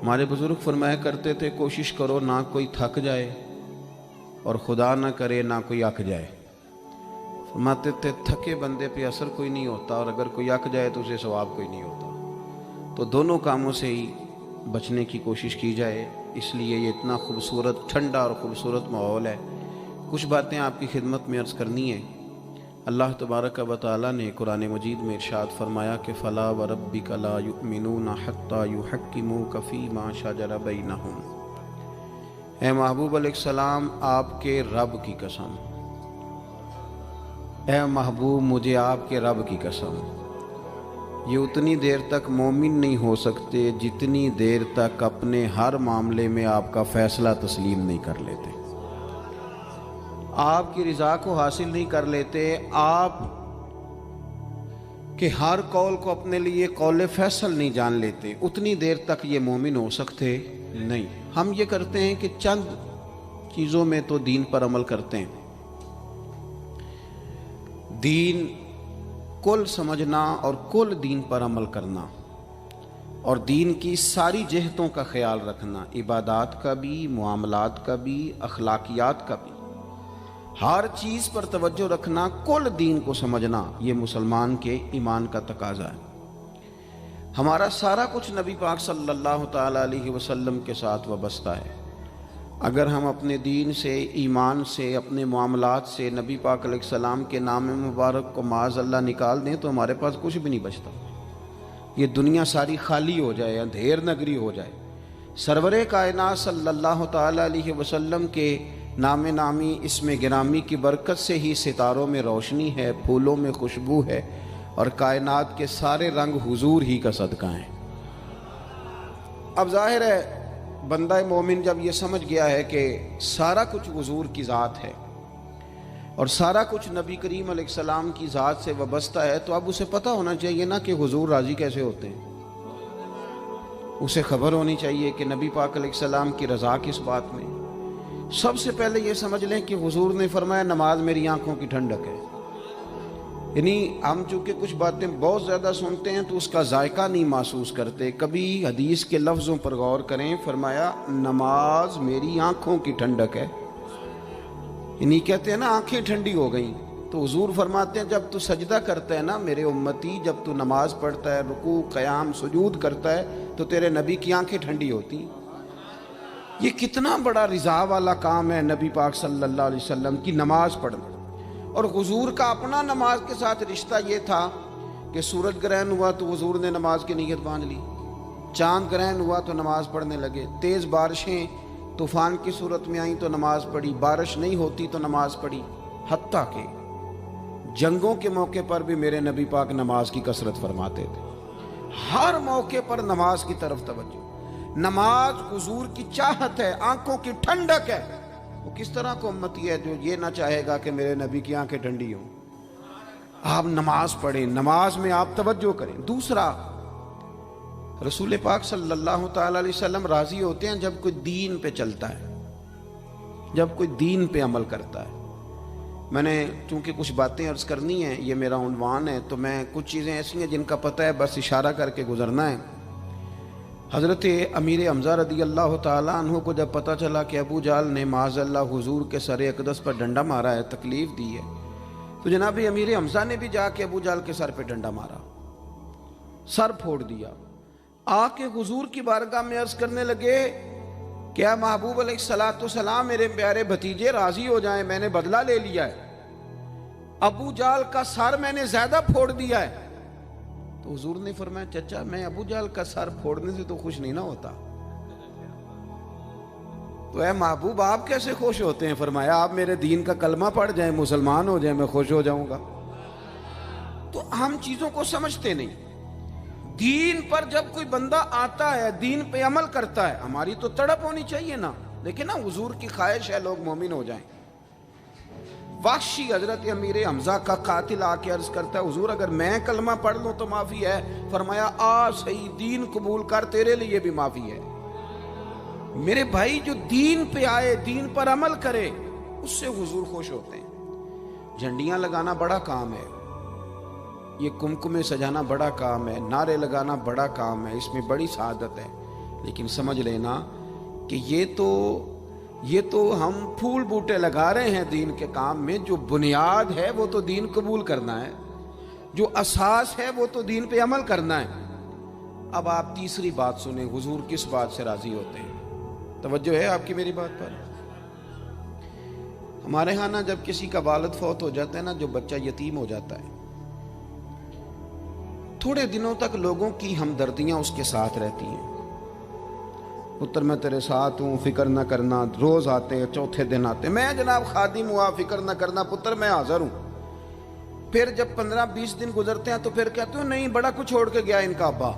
ہمارے بزرگ فرمایا کرتے تھے کوشش کرو نہ کوئی تھک جائے اور خدا نہ کرے نہ کوئی اک جائے۔ فرماتے تھے تھکے بندے پہ اثر کوئی نہیں ہوتا اور اگر کوئی اک جائے تو اسے ثواب کوئی نہیں ہوتا۔ تو دونوں کاموں سے ہی بچنے کی کوشش کی جائے، اس لیے یہ اتنا خوبصورت ٹھنڈا اور خوبصورت ماحول ہے۔ کچھ باتیں آپ کی خدمت میں عرض کرنی ہیں۔ اللہ تبارک و تعالیٰ نے قرآن مجید میں ارشاد فرمایا کہ فَلَا وَرَبِّكَ لَا يُؤْمِنُونَ حَتَّى يُحَكِّمُوكَ فِي مَا شَجَرَ بَيْنَهُمْ۔ اے محبوب علیہ السلام آپ کے رب کی قسم، اے محبوب مجھے آپ کے رب کی قسم، یہ اتنی دیر تک مومن نہیں ہو سکتے جتنی دیر تک اپنے ہر معاملے میں آپ کا فیصلہ تسلیم نہیں کر لیتے، آپ کی رضا کو حاصل نہیں کر لیتے، آپ کے ہر قول کو اپنے لیے قول فیصل نہیں جان لیتے، اتنی دیر تک یہ مومن ہو سکتے نہیں۔ ہم یہ کرتے ہیں کہ چند چیزوں میں تو دین پر عمل کرتے ہیں، دین کل سمجھنا اور کل دین پر عمل کرنا اور دین کی ساری جہتوں کا خیال رکھنا، عبادات کا بھی، معاملات کا بھی، اخلاقیات کا بھی، ہر چیز پر توجہ رکھنا، کل دین کو سمجھنا، یہ مسلمان کے ایمان کا تقاضا ہے۔ ہمارا سارا کچھ نبی پاک صلی اللہ تعالیٰ علیہ وسلم کے ساتھ وابستہ ہے۔ اگر ہم اپنے دین سے، ایمان سے، اپنے معاملات سے نبی پاک علیہ السلام کے نام مبارک کو معاذ اللہ نکال دیں تو ہمارے پاس کچھ بھی نہیں بچتا، یہ دنیا ساری خالی ہو جائے، اندھیر نگری ہو جائے۔ سرور کائنات صلی اللہ تعالیٰ علیہ وسلم کے نام نامی اسم گرامی کی برکت سے ہی ستاروں میں روشنی ہے، پھولوں میں خوشبو ہے اور کائنات کے سارے رنگ حضور ہی کا صدقہ ہیں۔ اب ظاہر ہے بندہ مومن جب یہ سمجھ گیا ہے کہ سارا کچھ حضور کی ذات ہے اور سارا کچھ نبی کریم علیہ السلام کی ذات سے وابستہ ہے، تو اب اسے پتہ ہونا چاہیے نا کہ حضور راضی کیسے ہوتے ہیں۔ اسے خبر ہونی چاہیے کہ نبی پاک علیہ السلام کی رضا کس بات میں۔ سب سے پہلے یہ سمجھ لیں کہ حضور نے فرمایا نماز میری آنکھوں کی ٹھنڈک ہے۔ یعنی ہم چونکہ کچھ باتیں بہت زیادہ سنتے ہیں تو اس کا ذائقہ نہیں محسوس کرتے، کبھی حدیث کے لفظوں پر غور کریں۔ فرمایا نماز میری آنکھوں کی ٹھنڈک ہے، یعنی کہتے ہیں نا آنکھیں ٹھنڈی ہو گئیں، تو حضور فرماتے ہیں جب تو سجدہ کرتا ہے نا میرے امتی، جب تو نماز پڑھتا ہے، رکوع قیام سجود کرتا ہے، تو تیرے نبی کی آنکھیں ٹھنڈی ہوتی ہیں۔ یہ کتنا بڑا رضا والا کام ہے نبی پاک صلی اللہ علیہ وسلم کی نماز پڑھنا۔ اور حضور کا اپنا نماز کے ساتھ رشتہ یہ تھا کہ سورج گرہن ہوا تو حضور نے نماز کی نیت باندھ لی، چاند گرہن ہوا تو نماز پڑھنے لگے، تیز بارشیں طوفان کی صورت میں آئیں تو نماز پڑھی، بارش نہیں ہوتی تو نماز پڑھی، حتیٰ کہ جنگوں کے موقع پر بھی میرے نبی پاک نماز کی کثرت فرماتے تھے، ہر موقع پر نماز کی طرف توجہ۔ نماز حضور کی چاہت ہے، آنکھوں کی ٹھنڈک ہے۔ وہ کس طرح کو امتی ہے جو یہ نہ چاہے گا کہ میرے نبی کی آنکھیں ٹھنڈی ہوں؟ آپ نماز پڑھیں، نماز میں آپ توجہ کریں۔ دوسرا، رسول پاک صلی اللہ تعالیٰ علیہ وسلم راضی ہوتے ہیں جب کوئی دین پہ چلتا ہے، جب کوئی دین پہ عمل کرتا ہے۔ میں نے چونکہ کچھ باتیں عرض کرنی ہیں، یہ میرا عنوان ہے، تو میں کچھ چیزیں ایسی ہیں جن کا پتہ ہے بس اشارہ کر کے گزرنا ہے۔ حضرت امیر حمزہ رضی اللہ تعالیٰ عنہ کو جب پتہ چلا کہ ابو جہل نے معاذ اللہ حضور کے سر اقدس پر ڈنڈا مارا ہے، تکلیف دی ہے، تو جناب امیر حمزہ نے بھی جا کے ابو جہل کے سر پہ ڈنڈا مارا، سر پھوڑ دیا۔ آ کے حضور کی بارگاہ میں عرض کرنے لگے کہ اے محبوب علیہ الصلوۃ والسلام میرے پیارے بھتیجے راضی ہو جائیں، میں نے بدلہ لے لیا ہے، ابو جہل کا سر میں نے زیادہ پھوڑ دیا ہے۔ تو حضور نے فرمایا چچا میں ابو جہل کا سر پھوڑنے سے تو خوش نہیں نہ ہوتا، تو اے محبوب آپ کیسے خوش ہوتے ہیں؟ فرمایا آپ میرے دین کا کلمہ پڑھ جائیں، مسلمان ہو جائیں، میں خوش ہو جاؤں گا۔ تو ہم چیزوں کو سمجھتے نہیں۔ دین پر جب کوئی بندہ آتا ہے، دین پہ عمل کرتا ہے، ہماری تو تڑپ ہونی چاہیے نا، لیکن نا حضور کی خواہش ہے لوگ مومن ہو جائیں۔ وحشی حضرت امیر حمزہ کا قاتل آ کے عرض کرتا ہے حضور اگر میں کلمہ پڑھ لوں تو معافی ہے؟ فرمایا آ صحیح، دین قبول کر، تیرے لیے بھی معافی ہے۔ میرے بھائی جو دین پہ آئے، دین پر عمل کرے، اس سے حضور خوش ہوتے ہیں۔ جھنڈیاں لگانا بڑا کام ہے، یہ کمکمے سجانا بڑا کام ہے، نعرے لگانا بڑا کام ہے، اس میں بڑی سعادت ہے، لیکن سمجھ لینا کہ یہ تو ہم پھول بوٹے لگا رہے ہیں دین کے کام میں، جو بنیاد ہے وہ تو دین قبول کرنا ہے، جو اساس ہے وہ تو دین پہ عمل کرنا ہے۔ اب آپ تیسری بات سنیں، حضور کس بات سے راضی ہوتے ہیں؟ توجہ ہے آپ کی میری بات پر؟ ہمارے ہاں نا جب کسی کا والد فوت ہو جاتا ہے نا، جو بچہ یتیم ہو جاتا ہے، تھوڑے دنوں تک لوگوں کی ہمدردیاں اس کے ساتھ رہتی ہیں۔ پتر میں تیرے ساتھ ہوں، فکر نہ کرنا، روز آتے ہیں، چوتھے دن آتے ہیں، میں جناب خادم ہوا، فکر نہ کرنا پتر میں حاضر ہوں۔ پھر جب 15-20 دن گزرتے ہیں تو پھر کہتے ہو نہیں بڑا کچھ چھوڑ کے گیا ان کا ابا۔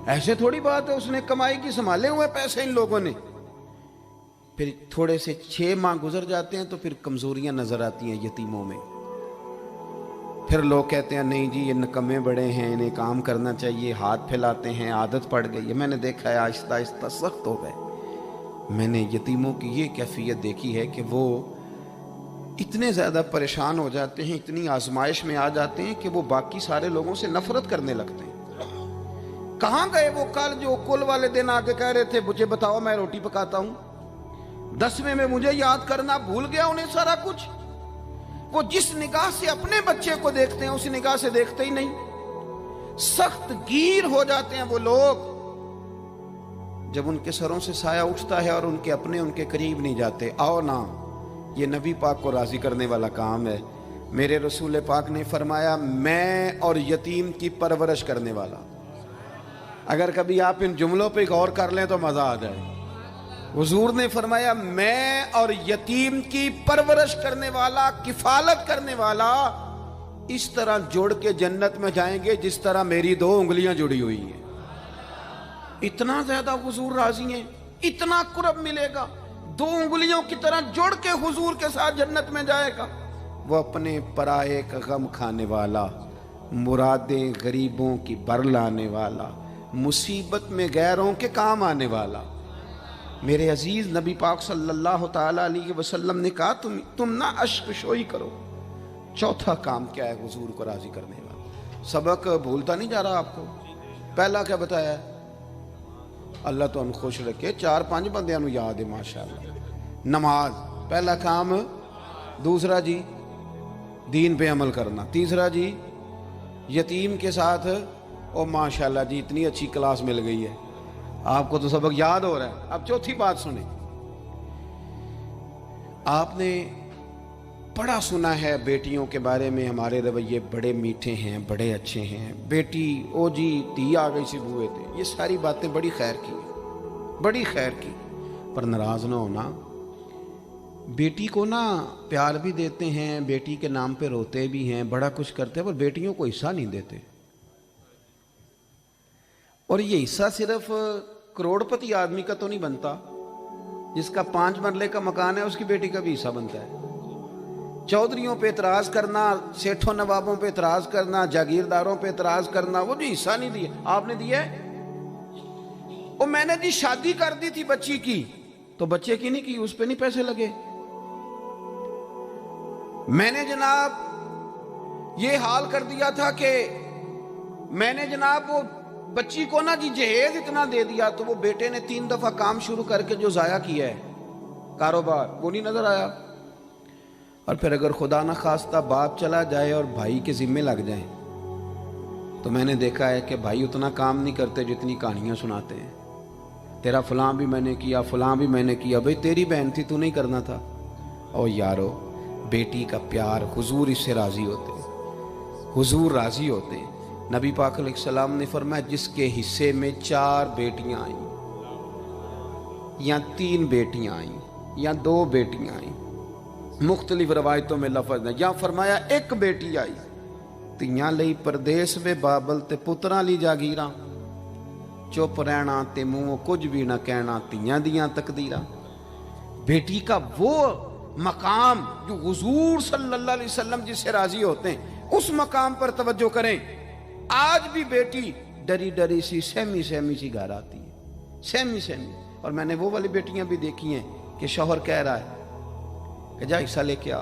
ایسے تھوڑی بات ہے، اس نے کمائی کی سنبھالے ہوئے پیسے ان لوگوں نے۔ پھر تھوڑے سے 6 ماہ گزر جاتے ہیں تو پھر کمزوریاں نظر آتی ہیں یتیموں میں۔ پھر لوگ کہتے ہیں نہیں جی یہ نکمے بڑے ہیں، انہیں کام کرنا چاہیے، ہاتھ پھیلاتے ہیں، عادت پڑ گئی ہے۔ میں نے دیکھا ہے آہستہ آہستہ سخت ہو گئے۔ میں نے یتیموں کی یہ کیفیت دیکھی ہے کہ وہ اتنے زیادہ پریشان ہو جاتے ہیں، اتنی آزمائش میں آ جاتے ہیں کہ وہ باقی سارے لوگوں سے نفرت کرنے لگتے ہیں۔ کہاں گئے وہ کل جو کل والے دن آ کے کہہ رہے تھے مجھے بتاؤ میں روٹی پکاتا ہوں، 10ویں میں مجھے یاد کرنا بھول گیا انہیں سارا کچھ۔ وہ جس نگاہ سے اپنے بچے کو دیکھتے ہیں اس نگاہ سے دیکھتے ہی نہیں۔ سخت گیر ہو جاتے ہیں وہ لوگ جب ان کے سروں سے سایہ اٹھتا ہے اور ان کے اپنے ان کے قریب نہیں جاتے۔ آؤ نا، یہ نبی پاک کو راضی کرنے والا کام ہے۔ میرے رسول پاک نے فرمایا میں اور یتیم کی پرورش کرنے والا۔ اگر کبھی آپ ان جملوں پہ غور کر لیں تو مزہ آ جائے۔ حضور نے فرمایا میں اور یتیم کی پرورش کرنے والا، کفالت کرنے والا اس طرح جوڑ کے جنت میں جائیں گے جس طرح میری 2 انگلیاں جڑی ہوئی ہیں۔ اتنا زیادہ حضور راضی ہیں، اتنا قرب ملے گا، 2 انگلیوں کی طرح جوڑ کے حضور کے ساتھ جنت میں جائے گا۔ وہ اپنے پرائے کا غم کھانے والا، مرادیں غریبوں کی بر لانے والا، مصیبت میں غیروں کے کام آنے والا۔ میرے عزیز نبی پاک صلی اللہ تعالی علیہ وسلم نے کہا تم نہ اشک شوئی کرو۔ چوتھا کام کیا ہے حضور کو راضی کرنے والا؟ سبق بھولتا نہیں جا رہا آپ کو؟ پہلا کیا بتایا ہے؟ اللہ تو ہم خوش رکھے 4-5 بندیاں نو یاد ہے ماشاءاللہ۔ نماز پہلا کام، دوسرا جی دین پہ عمل کرنا، تیسرا جی یتیم کے ساتھ، او ماشاءاللہ جی اتنی اچھی کلاس مل گئی ہے آپ کو تو سبق یاد ہو رہا ہے۔ اب چوتھی بات سنیں، آپ نے بڑا سنا ہے بیٹیوں کے بارے میں ہمارے رویے بڑے میٹھے ہیں، بڑے اچھے ہیں، بیٹی او جی دی آ گئی سی بوئے تھے، یہ ساری باتیں بڑی خیر کی، بڑی خیر کی، پر ناراض نہ ہونا۔ بیٹی کو نا پیار بھی دیتے ہیں، بیٹی کے نام پہ روتے بھی ہیں، بڑا کچھ کرتے ہیں، پر بیٹیوں کو حصہ نہیں دیتے۔ اور یہ حصہ صرف کروڑ پتی آدمی کا تو نہیں بنتا، جس کا 5 مرلے کا مکان ہے اس کی بیٹی کا بھی حصہ بنتا ہے۔ چودھریوں پہ اعتراض کرنا، سیٹھوں نوابوں پہ اعتراض کرنا، جاگیرداروں پہ اعتراض کرنا، وہ جو حصہ نہیں دیا آپ نے دیا ہے۔ وہ میں نے جی شادی کر دی تھی بچی کی، تو بچے کی نہیں کی، اس پہ نہیں پیسے لگے۔ میں نے جناب یہ حال کر دیا تھا کہ میں نے جناب وہ بچی کو نا جی جہیز اتنا دے دیا، تو وہ بیٹے نے 3 دفعہ کام شروع کر کے جو ضائع کیا ہے کاروبار، وہ نہیں نظر آیا۔ اور پھر اگر خدا نہ خواستہ باپ چلا جائے اور بھائی کے ذمے لگ جائیں، تو میں نے دیکھا ہے کہ بھائی اتنا کام نہیں کرتے جتنی کہانیاں سناتے ہیں۔ تیرا فلاں بھی میں نے کیا، فلاں بھی میں نے کیا، بھئی تیری بہن تھی تو نہیں کرنا تھا؟ او یارو، بیٹی کا پیار، حضور اس سے راضی ہوتے ہیں، حضور راضی ہوتے ہیں۔ نبی پاک علیہ السلام نے فرمایا جس کے حصے میں 4 بیٹیاں آئیں یا 3 بیٹیاں آئیں یا 2 بیٹیاں آئیں، مختلف روایتوں میں لفظ ہے، یا فرمایا 1 بیٹی آئی، تیاں لئی پردیس میں بابل تے پتراں لی جاگیراں، چپ رہنا تے منہ کچھ بھی نہ کہنا، تیاں دیاں تقدیراں۔ بیٹی کا وہ مقام جو حضور صلی اللہ علیہ وسلم جس سے راضی ہوتے ہیں، اس مقام پر توجہ کریں۔ آج بھی بیٹی ڈری ڈری سی سہمی سی گھر آتی ہے، سہمی۔ اور میں نے وہ والی بیٹیاں بھی دیکھی ہیں کہ شوہر کہہ رہا ہے کہ جا حصہ لے کے آ،